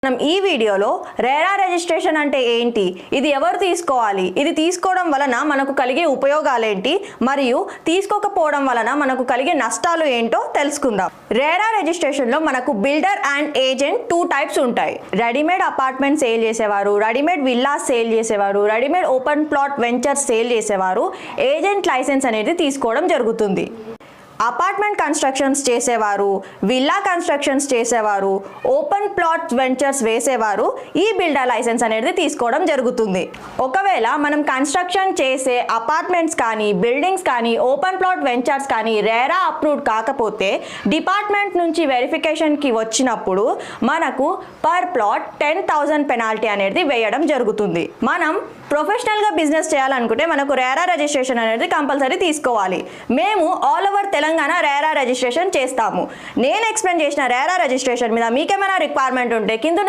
మనం ఈ వీడియోలో రేరా రిజిస్ట్రేషన్ అంటే ఏంటి, ఇది ఎవరు తీసుకోవాలి, ఇది తీసుకోవడం వలన మనకు కలిగే ఉపయోగాలు ఏంటి మరియు తీసుకోకపోవడం వలన మనకు కలిగే నష్టాలు ఏంటో తెలుసుకుందాం. రేరా రిజిస్ట్రేషన్ లో మనకు బిల్డర్ అండ్ ఏజెంట్ 2 టైప్స్ ఉంటాయి. రెడీమేడ్ అపార్ట్మెంట్ సేల్ చేసేవారు, రెడీమేడ్ విల్లాస్ సేల్ చేసేవారు, readymade open plot ventures sale చేసేవారు ఏజెంట్ లైసెన్స్ అనేది తీసుకోవడం జరుగుతుంది. అపార్ట్మెంట్ కన్స్ట్రక్షన్స్ చేసేవారు, విల్లా కన్స్ట్రక్షన్స్ చేసేవారు, ఓపెన్ ప్లాట్ వెంచర్స్ వేసేవారు ఈ బిల్డర్ లైసెన్స్ అనేది తీసుకోవడం జరుగుతుంది. ఒకవేళ మనం కన్స్ట్రక్షన్ చేసే అపార్ట్మెంట్స్ కానీ బిల్డింగ్స్ కానీ ఓపెన్ ప్లాట్ వెంచర్స్ కానీ రేరా అప్రూవ్డ్ కాకపోతే డిపార్ట్మెంట్ నుంచి వెరిఫికేషన్కి వచ్చినప్పుడు మనకు పర్ ప్లాట్ 10,000 పెనాల్టీ అనేది వేయడం జరుగుతుంది. మనం ప్రొఫెషనల్గా బిజినెస్ చేయాలనుకుంటే మనకు రేరా రిజిస్ట్రేషన్ అనేది కంపల్సరీ తీసుకోవాలి. మేము all over Telangana RERA registration చేస్తాము. నేను ఎక్స్ప్లెయిన్ చేసిన రేరా రిజిస్ట్రేషన్ మీద మీకేమైనా రిక్వైర్మెంట్ ఉంటే కింద